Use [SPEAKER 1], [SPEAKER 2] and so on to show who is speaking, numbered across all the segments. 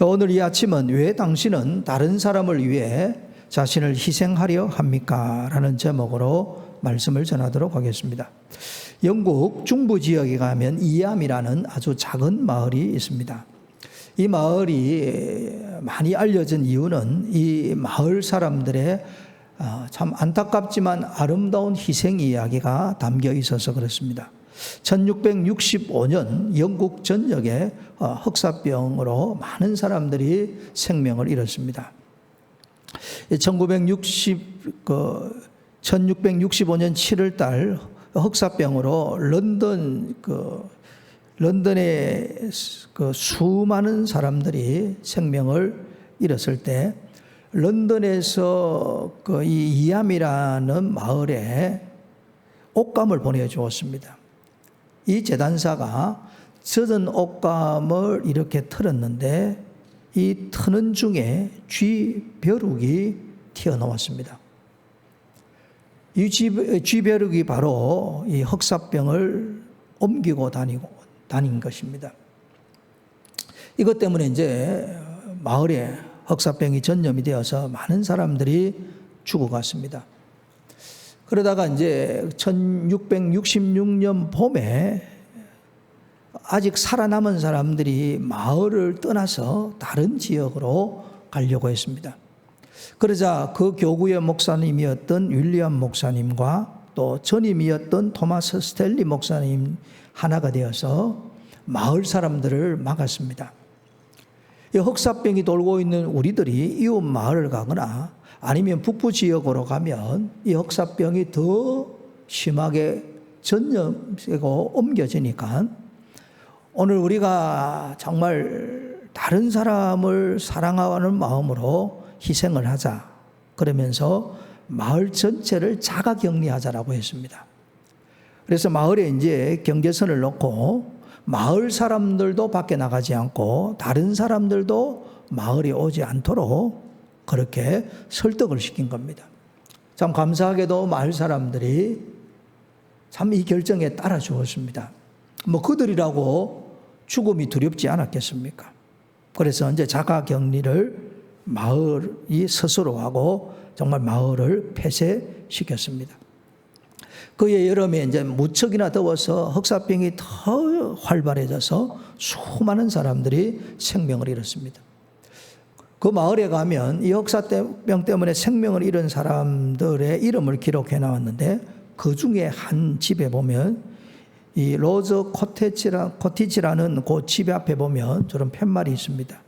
[SPEAKER 1] 오늘 이 아침은 왜 당신은 다른 사람을 위해 자신을 희생하려 합니까? 라는 제목으로 말씀을 전하도록 하겠습니다. 영국 중부 지역에 가면 이암이라는 아주 작은 마을이 있습니다. 이 마을이 많이 알려진 이유는 이 마을 사람들의 참 안타깝지만 아름다운 희생 이야기가 담겨 있어서 그렇습니다. 1665년 영국 전역에 흑사병으로 많은 사람들이 생명을 잃었습니다. 1665년 7월 달 흑사병으로 런던의 수많은 사람들이 생명을 잃었을 때 런던에서 이 이암이라는 마을에 옷감을 보내주었습니다. 이 재단사가 젖은 옷감을 이렇게 틀었는데 이 트는 중에 쥐벼룩이 튀어나왔습니다. 이 쥐벼룩이 바로 이 흑사병을 옮기고 다닌 것입니다. 이것 때문에 이제 마을에 흑사병이 전염이 되어서 많은 사람들이 죽어갔습니다. 그러다가 이제 1666년 봄에 아직 살아남은 사람들이 마을을 떠나서 다른 지역으로 가려고 했습니다. 그러자 그 교구의 목사님이었던 윌리엄 목사님과 또 전임이었던 토마스 스텔리 목사님 하나가 되어서 마을 사람들을 막았습니다. 이 흑사병이 돌고 있는 우리들이 이웃 마을을 가거나 아니면 북부 지역으로 가면 이 흑사병이 더 심하게 전염되고 옮겨지니까 오늘 우리가 정말 다른 사람을 사랑하는 마음으로 희생을 하자. 그러면서 마을 전체를 자가격리하자라고 했습니다. 그래서 마을에 이제 경계선을 놓고 마을 사람들도 밖에 나가지 않고 다른 사람들도 마을에 오지 않도록 그렇게 설득을 시킨 겁니다. 참 감사하게도 마을 사람들이 참 이 결정에 따라 주었습니다. 그들이라고 죽음이 두렵지 않았겠습니까? 그래서 이제 자가격리를 마을이 스스로 하고 정말 마을을 폐쇄시켰습니다. 그해 여름에 이제 무척이나 더워서 흑사병이 더 활발해져서 수많은 사람들이 생명을 잃었습니다. 그 마을에 가면 이 흑사병 때문에 생명을 잃은 사람들의 이름을 기록해 나왔는데 그 중에 한 집에 보면 이 로즈 코티지라는 그 집 앞에 보면 저런 팻말이 있습니다.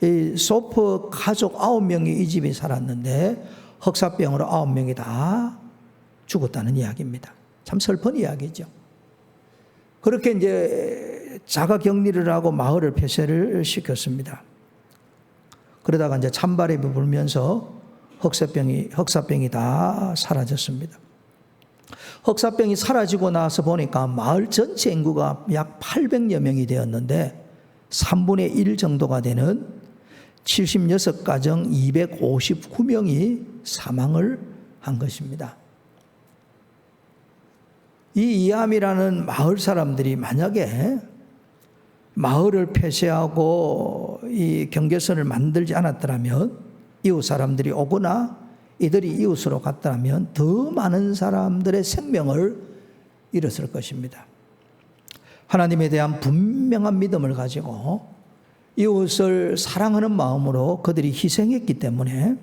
[SPEAKER 1] 이 소프 가족 9명이 이 집에 살았는데 흑사병으로 9명이 다 죽었다는 이야기입니다. 참 슬픈 이야기죠. 그렇게 이제 자가격리를 하고 마을을 폐쇄를 시켰습니다. 그러다가 이제 찬바람이 불면서 흑사병이 다 사라졌습니다. 흑사병이 사라지고 나서 보니까 마을 전체 인구가 약 800여 명이 되었는데 3분의 1 정도가 되는 76가정 259명이 사망을 한 것입니다. 이 이암이라는 마을 사람들이 만약에 마을을 폐쇄하고 이 경계선을 만들지 않았더라면 이웃 사람들이 오거나 이들이 이웃으로 갔다면 더 많은 사람들의 생명을 잃었을 것입니다. 하나님에 대한 분명한 믿음을 가지고 이웃을 사랑하는 마음으로 그들이 희생했기 때문에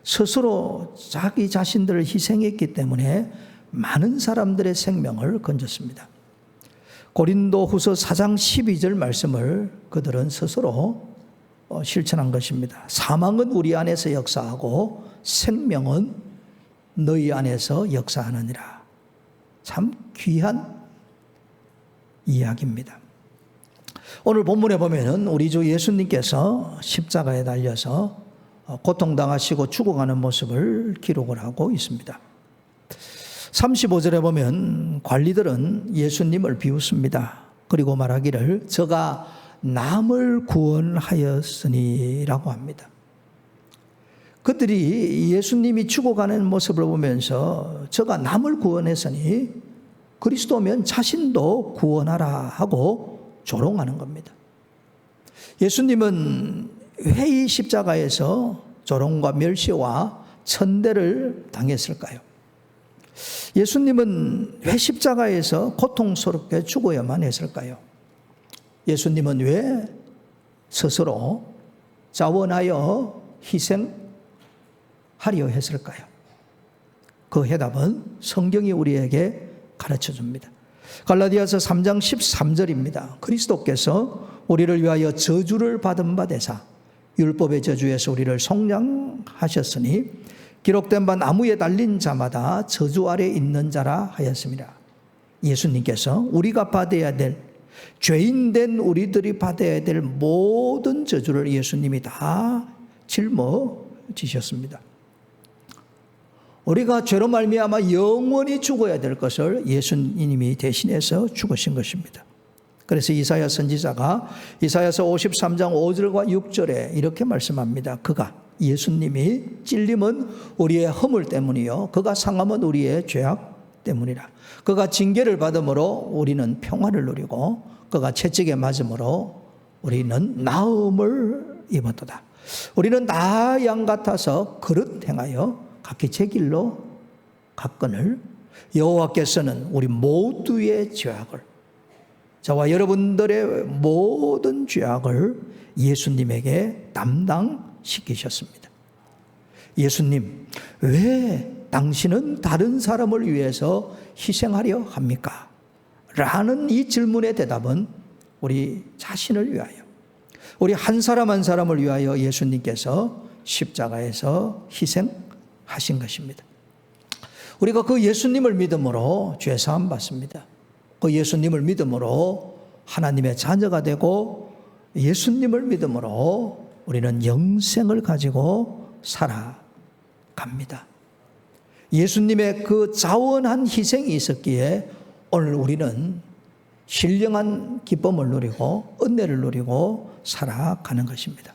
[SPEAKER 1] 스스로 자기 자신들을 희생했기 때문에 많은 사람들의 생명을 건졌습니다. 고린도후서 4장 12절 말씀을 그들은 스스로 실천한 것입니다. 사망은 우리 안에서 역사하고 생명은 너희 안에서 역사하느니라. 참 귀한 이야기입니다. 오늘 본문에 보면은 우리 주 예수님께서 십자가에 달려서 고통당하시고 죽어가는 모습을 기록을 하고 있습니다. 35절에 보면 관리들은 예수님을 비웃습니다. 그리고 말하기를 저가 남을 구원하였으니라고 합니다. 그들이 예수님이 죽어가는 모습을 보면서 저가 남을 구원했으니 그리스도면 자신도 구원하라 하고 조롱하는 겁니다. 예수님은 왜 이 십자가에서 조롱과 멸시와 천대를 당했을까요? 예수님은 왜 십자가에서 고통스럽게 죽어야만 했을까요? 예수님은 왜 스스로 자원하여 희생하려 했을까요? 그 해답은 성경이 우리에게 가르쳐 줍니다. 갈라디아서 3장 13절입니다. 그리스도께서 우리를 위하여 저주를 받은 바 되사 율법의 저주에서 우리를 속량하셨으니 기록된 바 나무에 달린 자마다 저주 아래 있는 자라 하였습니다. 예수님께서 우리가 받아야 될, 죄인된 우리들이 받아야 될 모든 저주를 예수님이 다 짊어지셨습니다. 우리가 죄로 말미암아 영원히 죽어야 될 것을 예수님이 대신해서 죽으신 것입니다. 그래서 이사야 선지자가 이사야서 53장 5절과 6절에 이렇게 말씀합니다. 그가, 예수님이 찔림은 우리의 허물 때문이요 그가 상함은 우리의 죄악 때문이라. 그가 징계를 받음으로 우리는 평화를 누리고 그가 채찍에 맞음으로 우리는 나음을 입었도다. 우리는 다 양 같아서 그릇 행하여 각기 제 길로 갔거늘 여호와께서는 우리 모두의 죄악을, 저와 여러분들의 모든 죄악을 예수님에게 담당시키셨습니다. 예수님, 왜 당신은 다른 사람을 위해서 희생하려 합니까? 라는 이 질문의 대답은 우리 자신을 위하여, 우리 한 사람 한 사람을 위하여 예수님께서 십자가에서 희생하신 것입니다. 우리가 그 예수님을 믿음으로 죄사함 받습니다. 그 예수님을 믿음으로 하나님의 자녀가 되고 예수님을 믿음으로 우리는 영생을 가지고 살아갑니다. 예수님의 그 자원한 희생이 있었기에 오늘 우리는 신령한 기쁨을 누리고 은혜를 누리고 살아가는 것입니다.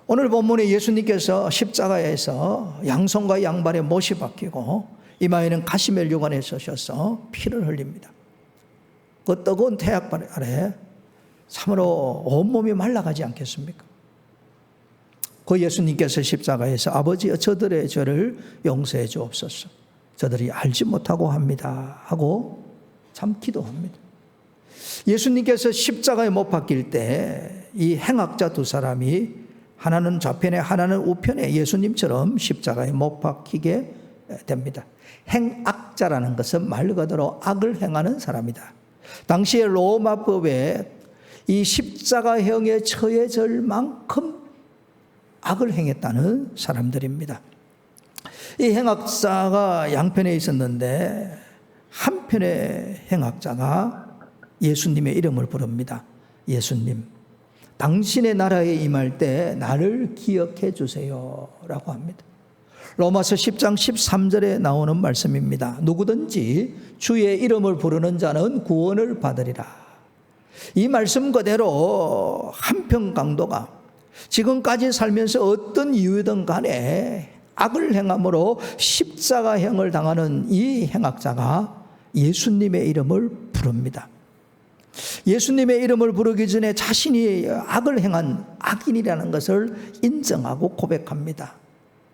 [SPEAKER 1] 오늘 본문에 예수님께서 십자가에서 양손과 양발에 못이 박히고 이마에는 가시멜류관에 서셔서 피를 흘립니다. 그 뜨거운 태양 아래 참으로 온몸이 말라가지 않겠습니까? 그 예수님께서 십자가에서 아버지여 저들의 죄를 용서해 주옵소서, 저들이 알지 못하고 합니다 하고 참 기도합니다. 예수님께서 십자가에 못 박힐 때 이 행악자 두 사람이 하나는 좌편에 하나는 우편에 예수님처럼 십자가에 못 박히게 됩니다. 행악자라는 것은 말 그대로 악을 행하는 사람이다. 당시의 로마법에 이 십자가형에 처해질 만큼 악을 행했다는 사람들입니다. 이 행악자가 양편에 있었는데 한편의 행악자가 예수님의 이름을 부릅니다. 예수님, 당신의 나라에 임할 때 나를 기억해 주세요 라고 합니다. 로마서 10장 13절에 나오는 말씀입니다. 누구든지 주의 이름을 부르는 자는 구원을 받으리라. 이 말씀 그대로 한편 강도가 지금까지 살면서 어떤 이유든 간에 악을 행함으로 십자가형을 당하는 이 행악자가 예수님의 이름을 부릅니다. 예수님의 이름을 부르기 전에 자신이 악을 행한 악인이라는 것을 인정하고 고백합니다.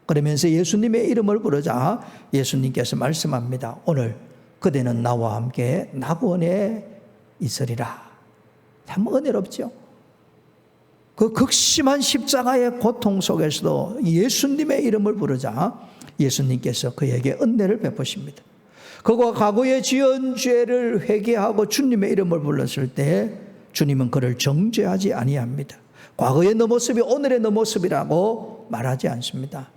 [SPEAKER 1] 그러면서 예수님의 이름을 부르자 예수님께서 말씀합니다. 오늘 그대는 나와 함께 낙원에 있으리라. 참 은혜롭죠. 그 극심한 십자가의 고통 속에서도 예수님의 이름을 부르자 예수님께서 그에게 은혜를 베푸십니다. 그가 과거에 지은 죄를 회개하고 주님의 이름을 불렀을 때 주님은 그를 정죄하지 아니합니다. 과거의 너 모습이 오늘의 너 모습이라고 말하지 않습니다.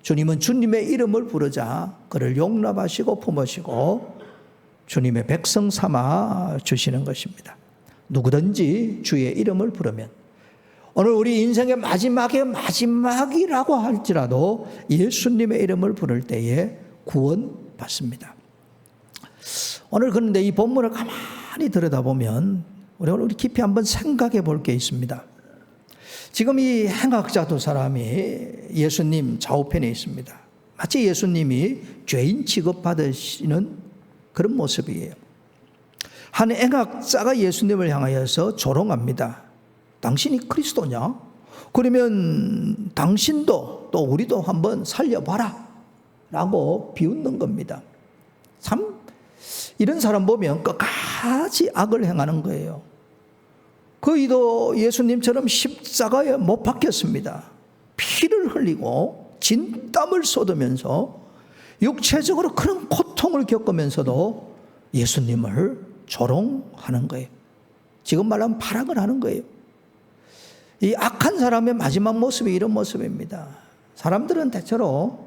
[SPEAKER 1] 주님은 주님의 이름을 부르자 그를 용납하시고 품으시고 주님의 백성 삼아 주시는 것입니다. 누구든지 주의 이름을 부르면, 오늘 우리 인생의 마지막이라고 할지라도 예수님의 이름을 부를 때에 구원받습니다. 오늘 그런데 이 본문을 가만히 들여다보면 우리 깊이 한번 생각해 볼 게 있습니다. 지금 이 행악자 두 사람이 예수님 좌우편에 있습니다. 마치 예수님이 죄인 취급받으시는 그런 모습이에요. 한 행악자가 예수님을 향하여서 조롱합니다. 당신이 그리스도냐? 그러면 당신도 또 우리도 한번 살려봐라 라고 비웃는 겁니다. 참 이런 사람 보면 끝까지 악을 행하는 거예요. 그이도 예수님처럼 십자가에 못 박혔습니다. 피를 흘리고 진땀을 쏟으면서 육체적으로 그런 고통을 겪으면서도 예수님을 조롱하는 거예요. 지금 말하면 발악을 하는 거예요. 이 악한 사람의 마지막 모습이 이런 모습입니다. 사람들은 대체로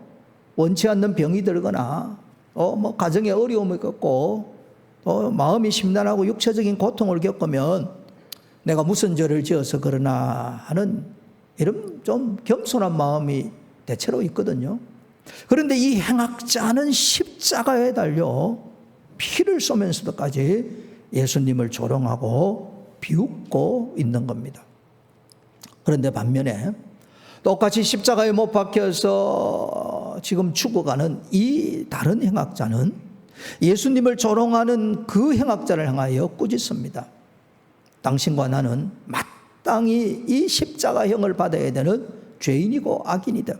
[SPEAKER 1] 원치 않는 병이 들거나 가정에 어려움을 겪고 또 마음이 심란하고 육체적인 고통을 겪으면 내가 무슨 죄를 지어서 그러나 하는 이런 좀 겸손한 마음이 대체로 있거든요. 그런데 이 행악자는 십자가에 달려 피를 쏘면서도까지 예수님을 조롱하고 비웃고 있는 겁니다. 그런데 반면에 똑같이 십자가에 못 박혀서 지금 죽어가는 이 다른 행악자는 예수님을 조롱하는 그 행악자를 향하여 꾸짖습니다. 당신과 나는 마땅히 이 십자가형을 받아야 되는 죄인이고 악인이다.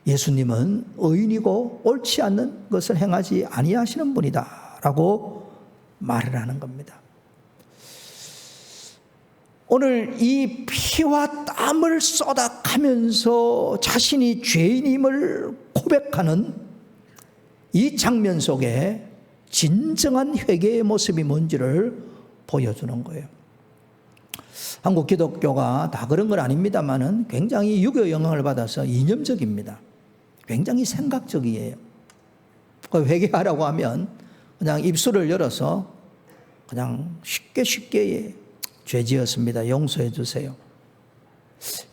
[SPEAKER 1] 예수님은 의인이고 옳지 않는 것을 행하지 아니하시는 분이다 라고 말을 하는 겁니다. 오늘 이 피와 땀을 쏟아가면서 자신이 죄인임을 고백하는 이 장면 속에 진정한 회개의 모습이 뭔지를 보여주는 거예요. 한국 기독교가 다 그런 건 아닙니다만은 굉장히 유교 영향을 받아서 이념적입니다. 굉장히 생각적이에요. 회개하라고 하면 그냥 입술을 열어서 그냥 쉽게 죄 지었습니다. 용서해 주세요.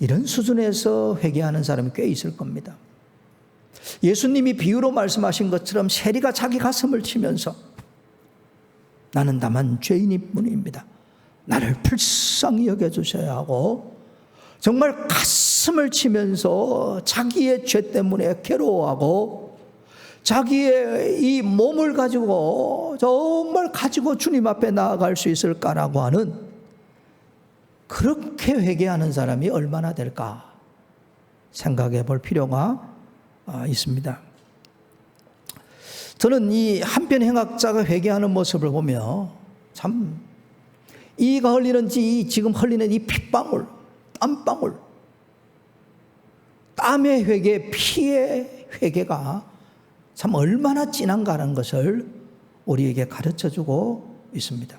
[SPEAKER 1] 이런 수준에서 회개하는 사람이 꽤 있을 겁니다. 예수님이 비유로 말씀하신 것처럼 세리가 자기 가슴을 치면서 나는 다만 죄인일 뿐입니다. 나를 불쌍히 여겨주셔야 하고 정말 가슴을 치면서 자기의 죄 때문에 괴로워하고 자기의 이 몸을 가지고 정말 가지고 주님 앞에 나아갈 수 있을까라고 하는 그렇게 회개하는 사람이 얼마나 될까 생각해 볼 필요가 있습니다. 저는 이 한편 행악자가 회개하는 모습을 보며 참 이가 흘리는지 지금 흘리는 이 핏방울, 땀방울, 땀의 회개, 피의 회개가 참 얼마나 진한가라는 것을 우리에게 가르쳐주고 있습니다.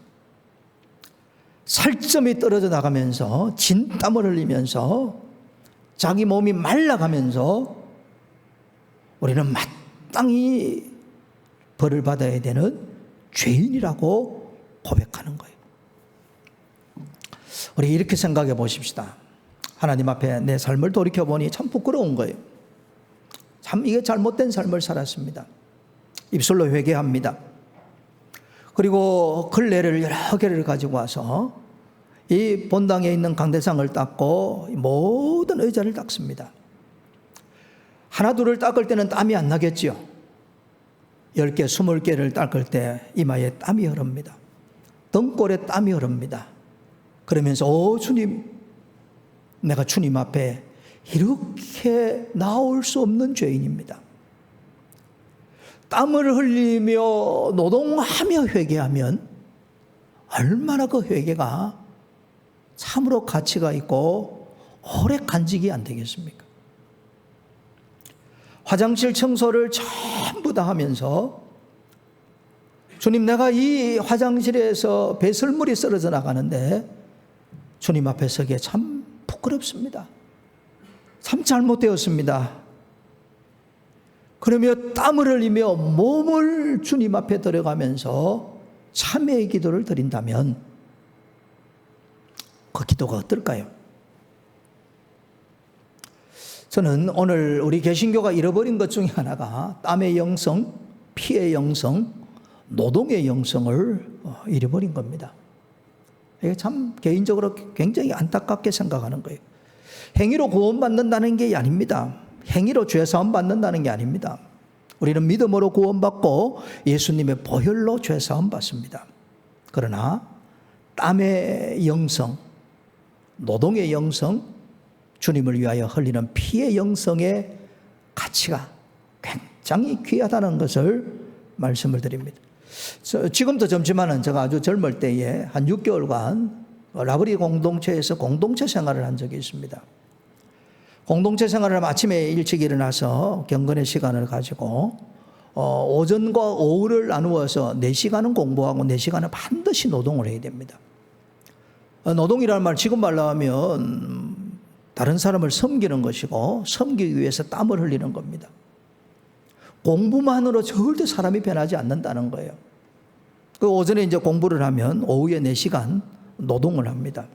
[SPEAKER 1] 살점이 떨어져 나가면서 진땀을 흘리면서 자기 몸이 말라가면서 우리는 마땅히 벌을 받아야 되는 죄인이라고 고백하는 거예요. 우리 이렇게 생각해 보십시다. 하나님 앞에 내 삶을 돌이켜보니 참 부끄러운 거예요. 참 이게 잘못된 삶을 살았습니다. 입술로 회개합니다. 그리고 걸레를 여러 개를 가지고 와서 이 본당에 있는 강대상을 닦고 모든 의자를 닦습니다. 하나 둘을 닦을 때는 땀이 안 나겠죠. 10개, 20개를 닦을 때 이마에 땀이 흐릅니다. 등골에 땀이 흐릅니다. 그러면서 주님, 내가 주님 앞에 이렇게 나올 수 없는 죄인입니다. 땀을 흘리며 노동하며 회개하면 얼마나 그 회개가 참으로 가치가 있고 오래 간직이 안 되겠습니까? 화장실 청소를 전부 다 하면서 주님, 내가 이 화장실에서 배설물이 썰어져 나가는데 주님 앞에 서기에 참 부끄럽습니다. 참 잘못되었습니다. 그러며 땀을 흘리며 몸을 주님 앞에 들어가면서 참회의 기도를 드린다면 그 기도가 어떨까요? 저는 오늘 우리 개신교가 잃어버린 것 중에 하나가 땀의 영성, 피의 영성, 노동의 영성을 잃어버린 겁니다. 이게 참 개인적으로 굉장히 안타깝게 생각하는 거예요. 행위로 구원받는다는 게 아닙니다. 행위로 죄사함 받는다는 게 아닙니다. 우리는 믿음으로 구원받고 예수님의 보혈로 죄사함 받습니다. 그러나 땀의 영성, 노동의 영성, 주님을 위하여 흘리는 피의 영성의 가치가 굉장히 귀하다는 것을 말씀을 드립니다. 지금도 젊지만은 제가 아주 젊을 때에 한 6개월간 라브리 공동체에서 공동체 생활을 한 적이 있습니다. 공동체 생활을 하면 아침에 일찍 일어나서 경건의 시간을 가지고 오전과 오후를 나누어서 4시간은 공부하고 4시간은 반드시 노동을 해야 됩니다. 노동이라는 말 지금 말로 하면 다른 사람을 섬기는 것이고 섬기기 위해서 땀을 흘리는 겁니다. 공부만으로 절대 사람이 변하지 않는다는 거예요. 그 오전에 이제 공부를 하면 오후에 4시간 노동을 합니다.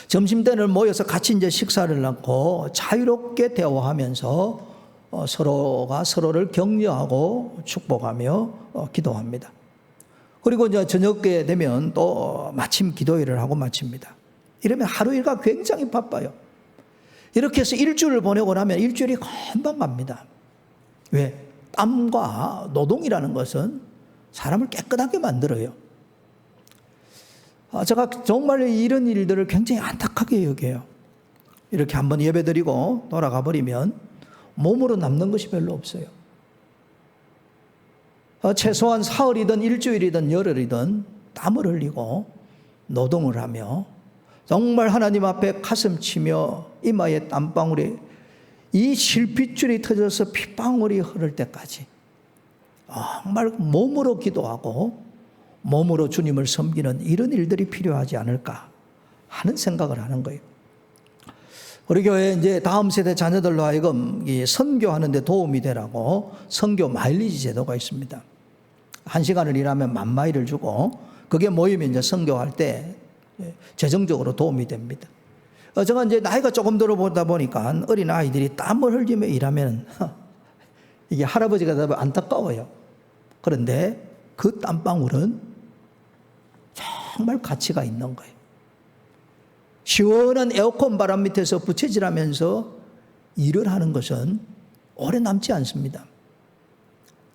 [SPEAKER 1] 점심때는 모여서 같이 이제 식사를 하고 자유롭게 대화하면서 서로가 서로를 격려하고 축복하며 기도합니다. 그리고 이제 저녁에 되면 또 마침 기도회를 하고 마칩니다. 이러면 하루 일과 굉장히 바빠요. 이렇게 해서 일주일을 보내고 나면 일주일이 금방 갑니다. 왜? 땀과 노동이라는 것은 사람을 깨끗하게 만들어요. 제가 정말 이런 일들을 굉장히 안타깝게 여겨요. 이렇게 한번 예배드리고 돌아가 버리면 몸으로 남는 것이 별로 없어요. 최소한 사흘이든 일주일이든 열흘이든 땀을 흘리고 노동을 하며 정말 하나님 앞에 가슴 치며 이마에 땀방울이 이 실핏줄이 터져서 핏방울이 흐를 때까지 정말 몸으로 기도하고 몸으로 주님을 섬기는 이런 일들이 필요하지 않을까 하는 생각을 하는 거예요. 우리 교회에 이제 다음 세대 자녀들로 하여금 이 선교하는 데 도움이 되라고 선교 마일리지 제도가 있습니다. 1시간을 일하면 10,000마일을 주고 그게 모이면 이제 선교할 때 재정적으로 도움이 됩니다. 제가 이제 나이가 조금 들어보다 보니까 어린 아이들이 땀을 흘리며 일하면 이게 할아버지가 되면 안타까워요. 그런데 그 땀방울은 정말 가치가 있는 거예요. 시원한 에어컨 바람 밑에서 부채질하면서 일을 하는 것은 오래 남지 않습니다.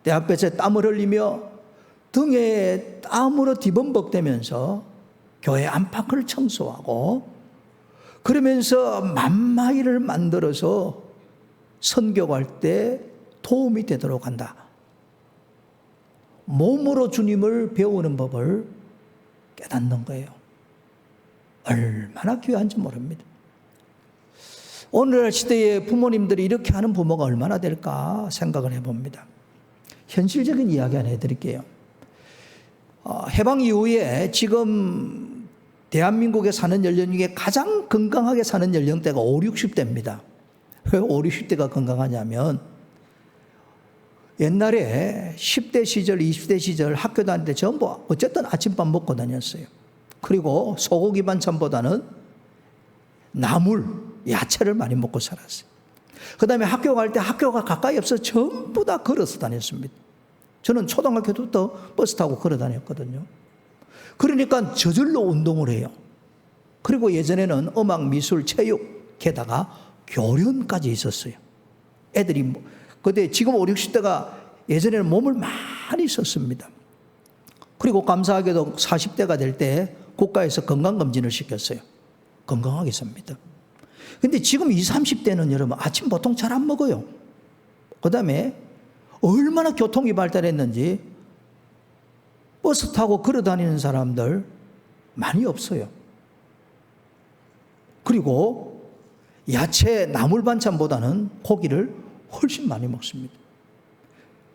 [SPEAKER 1] 대학볕에 땀을 흘리며 등에 땀으로 뒤범벅대면서 교회 안팎을 청소하고 그러면서 10,000마일을 만들어서 선교할 때 도움이 되도록 한다. 몸으로 주님을 배우는 법을 깨닫는 거예요. 얼마나 귀한지 모릅니다. 오늘날 시대에 부모님들이 이렇게 하는 부모가 얼마나 될까 생각을 해봅니다. 현실적인 이야기 하나 해드릴게요. 해방 이후에 지금 대한민국에 사는 연령 중에 가장 건강하게 사는 연령대가 5, 60대입니다. 왜 5, 60대가 건강하냐면 옛날에 10대 시절, 20대 시절 학교 다닐 때 전부 어쨌든 아침밥 먹고 다녔어요. 그리고 소고기 반찬보다는 나물, 야채를 많이 먹고 살았어요. 그 다음에 학교 갈 때 학교가 가까이 없어서 전부 다 걸어서 다녔습니다. 저는 초등학교 때부터 버스 타고 걸어 다녔거든요. 그러니까 저절로 운동을 해요. 그리고 예전에는 음악, 미술, 체육, 게다가 교련까지 있었어요. 애들이 그때 지금 5, 60대가 예전에는 몸을 많이 썼습니다. 그리고 감사하게도 40대가 될 때 국가에서 건강검진을 시켰어요. 건강하게 삽니다. 근데 지금 20, 30대는 여러분 아침 보통 잘 안 먹어요. 그 다음에 얼마나 교통이 발달했는지 버스 타고 걸어 다니는 사람들 많이 없어요. 그리고 야채, 나물 반찬보다는 고기를 훨씬 많이 먹습니다.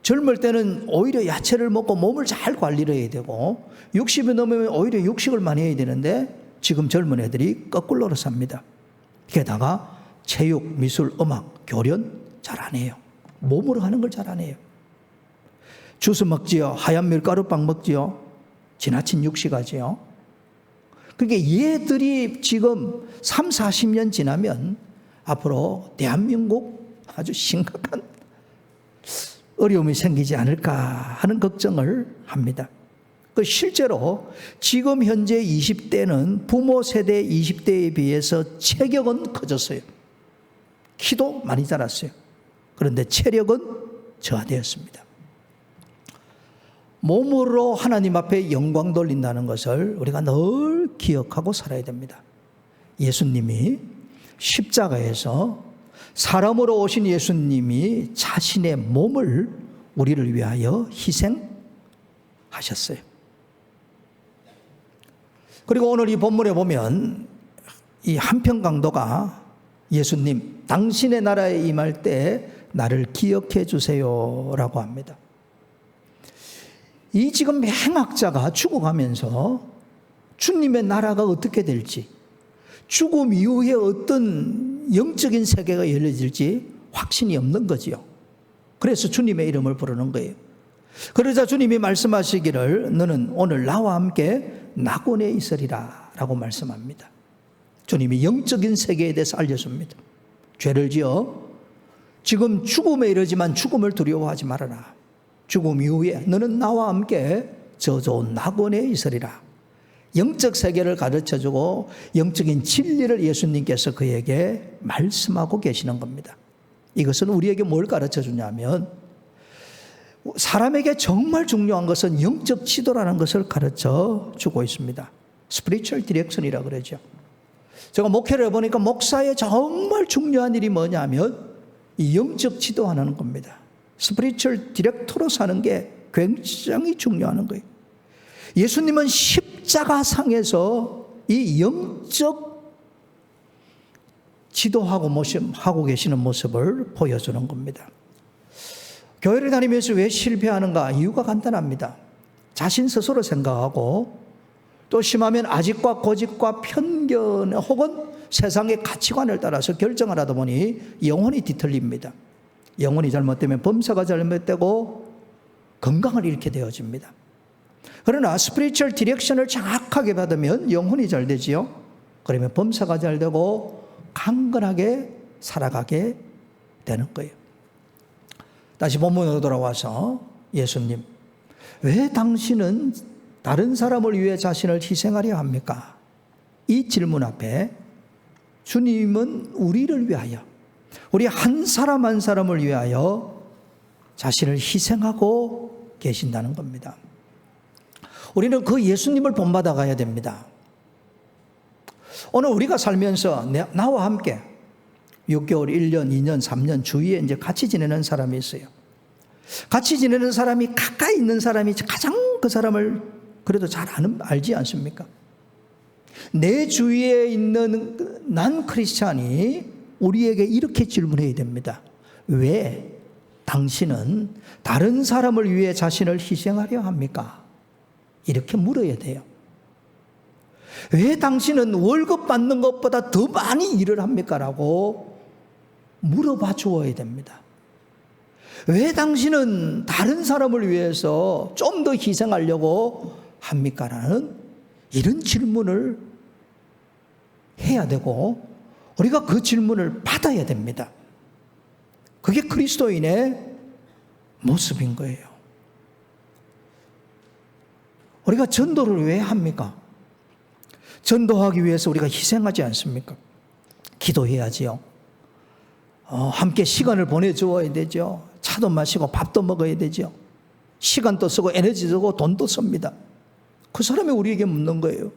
[SPEAKER 1] 젊을 때는 오히려 야채를 먹고 몸을 잘 관리를 해야 되고 60이 넘으면 오히려 육식을 많이 해야 되는데 지금 젊은 애들이 거꾸로 삽니다. 게다가 체육, 미술, 음악, 교련 잘 안 해요. 몸으로 하는 걸 잘 안 해요. 주스 먹지요. 하얀 밀가루빵 먹지요. 지나친 육식하지요. 그러니까 얘들이 지금 3, 40년 지나면 앞으로 대한민국 아주 심각한 어려움이 생기지 않을까 하는 걱정을 합니다. 실제로 지금 현재 20대는 부모 세대 20대에 비해서 체격은 커졌어요. 키도 많이 자랐어요. 그런데 체력은 저하되었습니다. 몸으로 하나님 앞에 영광 돌린다는 것을 우리가 늘 기억하고 살아야 됩니다. 예수님이 십자가에서 사람으로 오신 예수님이 자신의 몸을 우리를 위하여 희생하셨어요. 그리고 오늘 이 본문에 보면 이 한편 강도가 예수님, 당신의 나라에 임할 때 나를 기억해 주세요라고 합니다. 이 지금 행악자가 죽어가면서 주님의 나라가 어떻게 될지, 죽음 이후에 어떤 영적인 세계가 열려질지 확신이 없는 거지요. 그래서 주님의 이름을 부르는 거예요. 그러자 주님이 말씀하시기를 너는 오늘 나와 함께 낙원에 있으리라 라고 말씀합니다. 주님이 영적인 세계에 대해서 알려줍니다. 죄를 지어 지금 죽음에 이르지만 죽음을 두려워하지 말아라. 죽음 이후에 너는 나와 함께 저 좋은 낙원에 있으리라. 영적 세계를 가르쳐주고 영적인 진리를 예수님께서 그에게 말씀하고 계시는 겁니다. 이것은 우리에게 뭘 가르쳐주냐면 사람에게 정말 중요한 것은 영적 지도라는 것을 가르쳐주고 있습니다. 스피리추얼 디렉션이라고 그러죠. 제가 목회를 해보니까 목사의 정말 중요한 일이 뭐냐면 이 영적 지도하는 겁니다. 스피리추얼 디렉터로 사는 게 굉장히 중요한 거예요. 예수님은 십자가상에서 이 영적 지도하고 계시는 모습을 보여주는 겁니다. 교회를 다니면서 왜 실패하는가? 이유가 간단합니다. 자신 스스로 생각하고 또 심하면 아직과 고집과 편견 혹은 세상의 가치관을 따라서 결정을 하다 보니 영혼이 뒤틀립니다. 영혼이 잘못되면 범사가 잘못되고 건강을 잃게 되어집니다. 그러나 스피리추얼 디렉션을 정확하게 받으면 영혼이 잘 되지요. 그러면 범사가 잘 되고 강건하게 살아가게 되는 거예요. 다시 본문으로 돌아와서 예수님, 왜 당신은 다른 사람을 위해 자신을 희생하려 합니까? 이 질문 앞에 주님은 우리를 위하여, 우리 한 사람 한 사람을 위하여 자신을 희생하고 계신다는 겁니다. 우리는 그 예수님을 본받아 가야 됩니다. 오늘 우리가 살면서 나와 함께 6개월, 1년, 2년, 3년 주위에 이제 같이 지내는 사람이 있어요. 같이 지내는 사람이 가까이 있는 사람이 가장 그 사람을 그래도 잘 알지 않습니까? 내 주위에 있는 난 크리스찬이 우리에게 이렇게 질문해야 됩니다. 왜 당신은 다른 사람을 위해 자신을 희생하려 합니까? 이렇게 물어야 돼요. 왜 당신은 월급 받는 것보다 더 많이 일을 합니까? 라고 물어봐 주어야 됩니다. 왜 당신은 다른 사람을 위해서 좀 더 희생하려고 합니까? 라는 이런 질문을 해야 되고 우리가 그 질문을 받아야 됩니다. 그게 그리스도인의 모습인 거예요. 우리가 전도를 왜 합니까? 전도하기 위해서 우리가 희생하지 않습니까? 기도해야지요. 함께 시간을 보내주어야 되죠. 차도 마시고 밥도 먹어야 되죠. 시간도 쓰고 에너지 쓰고 돈도 씁니다. 그 사람이 우리에게 묻는 거예요.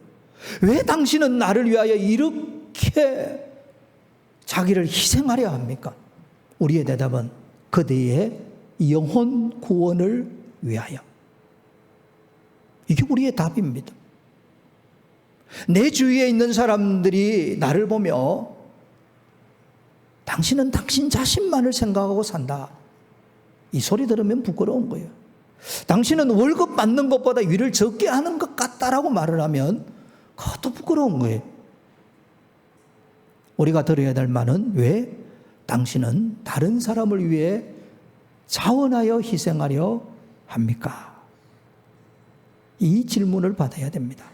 [SPEAKER 1] 왜 당신은 나를 위하여 이렇게 자기를 희생하려 합니까? 우리의 대답은 그대의 영혼 구원을 위하여. 이게 우리의 답입니다. 내 주위에 있는 사람들이 나를 보며 당신은 당신 자신만을 생각하고 산다. 이 소리 들으면 부끄러운 거예요. 당신은 월급 받는 것보다 일을 적게 하는 것 같다라고 말을 하면 그것도 부끄러운 거예요. 우리가 들어야 될 말은 왜 당신은 다른 사람을 위해 자원하여 희생하려 합니까? 이 질문을 받아야 됩니다.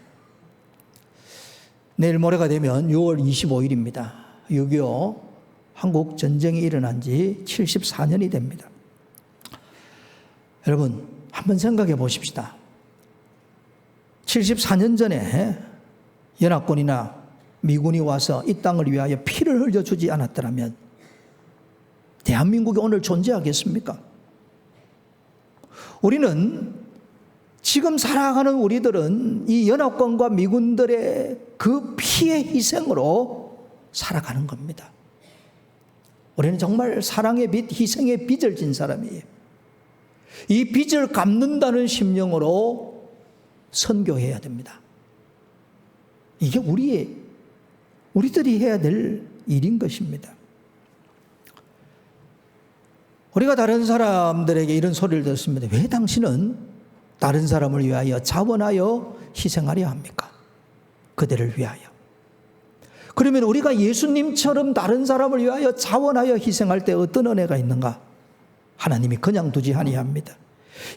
[SPEAKER 1] 내일 모레가 되면 6월 25일입니다. 6.25 한국 전쟁이 일어난 지 74년이 됩니다. 여러분 한번 생각해 보십시다. 74년 전에 연합군이나 미군이 와서 이 땅을 위하여 피를 흘려주지 않았더라면 대한민국이 오늘 존재하겠습니까? 우리는 지금 살아가는 우리들은 이 연합군과 미군들의 그 피해 희생으로 살아가는 겁니다. 우리는 정말 사랑의 빛, 희생의 빚을 진 사람이에요. 이 빚을 갚는다는 심령으로 선교해야 됩니다. 이게 우리들이 해야 될 일인 것입니다. 우리가 다른 사람들에게 이런 소리를 듣습니다. 왜 당신은 다른 사람을 위하여 자원하여 희생하려 합니까? 그들을 위하여. 그러면 우리가 예수님처럼 다른 사람을 위하여 자원하여 희생할 때 어떤 은혜가 있는가? 하나님이 그냥 두지 아니합니다.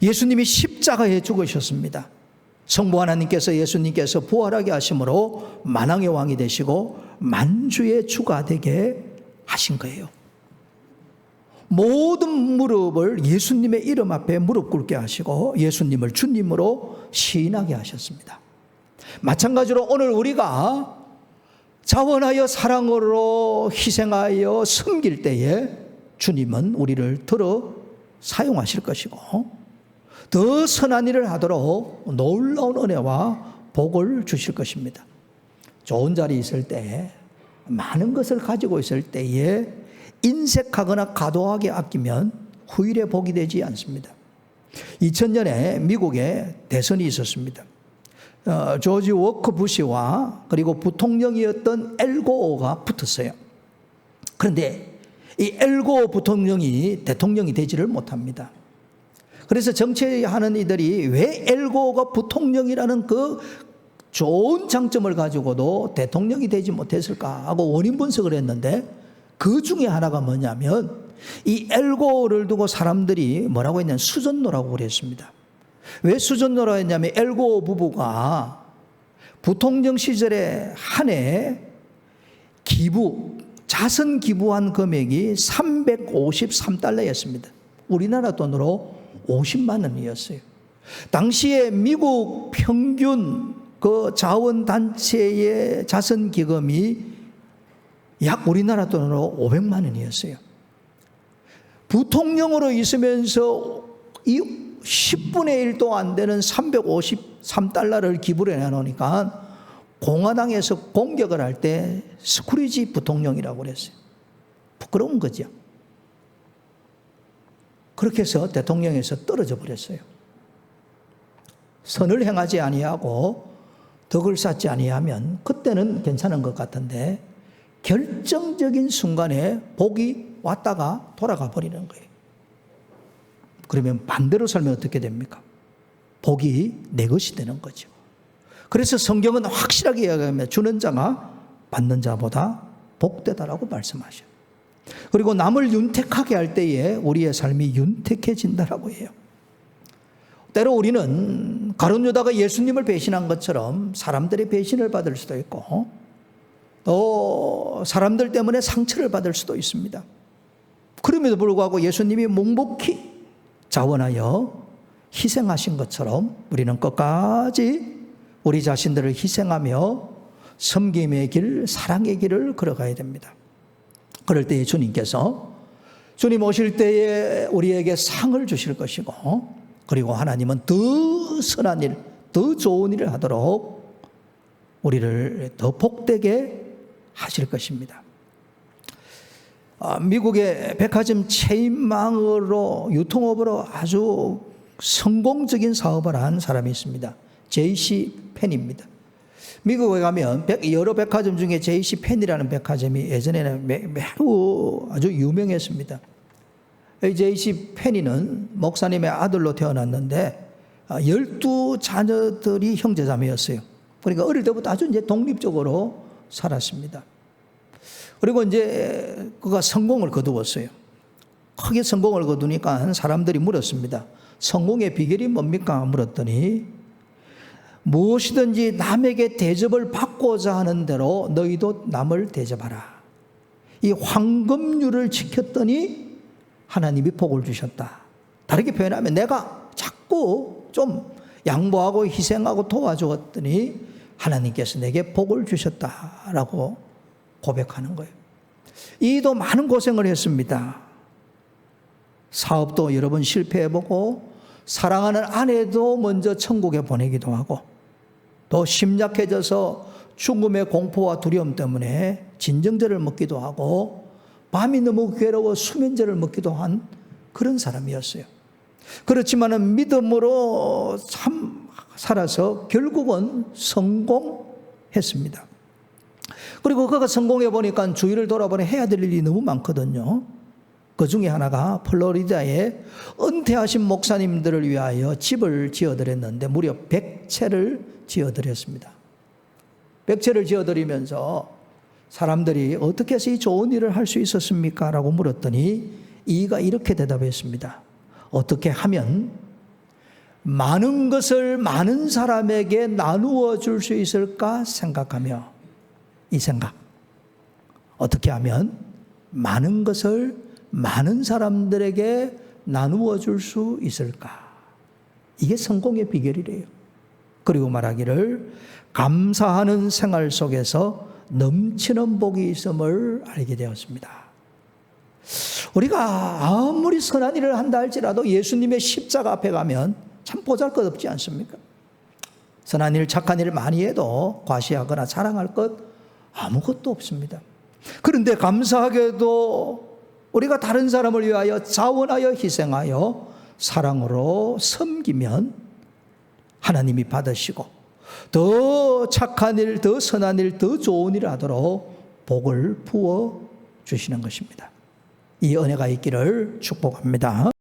[SPEAKER 1] 예수님이 십자가에 죽으셨습니다. 성부 하나님께서 예수님께서 부활하게 하심으로 만왕의 왕이 되시고 만주의 주가 되게 하신 거예요. 모든 무릎을 예수님의 이름 앞에 무릎 꿇게 하시고 예수님을 주님으로 시인하게 하셨습니다. 마찬가지로 오늘 우리가 자원하여 사랑으로 희생하여 섬길 때에 주님은 우리를 들어 사용하실 것이고 더 선한 일을 하도록 놀라운 은혜와 복을 주실 것입니다. 좋은 자리에 있을 때, 많은 것을 가지고 있을 때에 인색하거나 과도하게 아끼면 후일에 복이 되지 않습니다. 2000년에 미국에 대선이 있었습니다. 조지 워커 부시와 그리고 부통령이었던 엘고어가 붙었어요. 그런데 이 엘고어 부통령이 대통령이 되지를 못합니다. 그래서 정치하는 이들이 왜 엘고어가 부통령이라는 그 좋은 장점을 가지고도 대통령이 되지 못했을까 하고 원인 분석을 했는데 그 중에 하나가 뭐냐면 이 엘고어를 두고 사람들이 뭐라고 했냐면 수전노라고 그랬습니다. 왜 수전노라고 했냐면 엘고어 부부가 부통령 시절에 한 해 자선 기부한 금액이 353달러였습니다. 우리나라 돈으로 50만 원이었어요. 당시에 미국 평균 그 자원단체의 자선기금이 약 우리나라 돈으로 500만 원이었어요. 부통령으로 있으면서 이 10분의 1도 안 되는 353달러를 기부를 해놓으니까 공화당에서 공격을 할 때 스크루지 부통령이라고 그랬어요. 부끄러운 거죠. 그렇게 해서 대통령에서 떨어져 버렸어요. 선을 행하지 아니하고 덕을 쌓지 아니하면 그때는 괜찮은 것 같은데 결정적인 순간에 복이 왔다가 돌아가 버리는 거예요. 그러면 반대로 살면 어떻게 됩니까? 복이 내 것이 되는 거죠. 그래서 성경은 확실하게 이야기하면 주는 자가 받는 자보다 복되다라고 말씀하셔요. 그리고 남을 윤택하게 할 때에 우리의 삶이 윤택해진다라고 해요. 때로 우리는 가룟 유다가 예수님을 배신한 것처럼 사람들의 배신을 받을 수도 있고 또 사람들 때문에 상처를 받을 수도 있습니다. 그럼에도 불구하고 예수님이 묵묵히 자원하여 희생하신 것처럼 우리는 끝까지 우리 자신들을 희생하며 섬김의 길, 사랑의 길을 걸어가야 됩니다. 그럴 때에 주님께서 주님 오실 때에 우리에게 상을 주실 것이고 그리고 하나님은 더 선한 일, 더 좋은 일을 하도록 우리를 더 복되게 하실 것입니다. 미국의 백화점 체인망으로 유통업으로 아주 성공적인 사업을 한 사람이 있습니다. J.C. 펜입니다. 미국에 가면 여러 백화점 중에 J.C. 펜이라는 백화점이 예전에는 매우 아주 유명했습니다. J.C. 펜이는 목사님의 아들로 태어났는데 12자녀들이 형제자매였어요. 그러니까 어릴 때부터 아주 이제 독립적으로 살았습니다. 그리고 이제 그가 성공을 거두었어요. 크게 성공을 거두니까 사람들이 물었습니다. 성공의 비결이 뭡니까? 물었더니 무엇이든지 남에게 대접을 받고자 하는 대로 너희도 남을 대접하라. 이 황금률을 지켰더니 하나님이 복을 주셨다. 다르게 표현하면 내가 자꾸 좀 양보하고 희생하고 도와주었더니 하나님께서 내게 복을 주셨다라고 고백하는 거예요. 이도 많은 고생을 했습니다. 사업도 여러 번 실패해보고 사랑하는 아내도 먼저 천국에 보내기도 하고, 또 심약해져서 죽음의 공포와 두려움 때문에 진정제를 먹기도 하고, 밤이 너무 괴로워 수면제를 먹기도 한 그런 사람이었어요. 그렇지만은 믿음으로 참 살아서 결국은 성공했습니다. 그리고 그가 성공해 보니까 주위를 돌아보니 해야 될 일이 너무 많거든요. 그 중에 하나가 플로리다에 은퇴하신 목사님들을 위하여 집을 지어드렸는데 무려 100채를 지어드렸습니다. 100채를 지어드리면서 사람들이 어떻게 해서 이 좋은 일을 할 수 있었습니까? 라고 물었더니 이가 이렇게 대답했습니다. 어떻게 하면 많은 것을 많은 사람에게 나누어 줄 수 있을까 생각하며, 이 생각, 어떻게 하면 많은 것을 많은 사람들에게 나누어 줄 수 있을까? 이게 성공의 비결이래요. 그리고 말하기를 감사하는 생활 속에서 넘치는 복이 있음을 알게 되었습니다. 우리가 아무리 선한 일을 한다 할지라도 예수님의 십자가 앞에 가면 참 보잘것없지 않습니까? 선한 일, 착한 일을 많이 해도 과시하거나 자랑할 것 아무것도 없습니다. 그런데 감사하게도 우리가 다른 사람을 위하여 자원하여 희생하여 사랑으로 섬기면 하나님이 받으시고 더 착한 일, 더 선한 일, 더 좋은 일을 하도록 복을 부어 주시는 것입니다. 이 은혜가 있기를 축복합니다.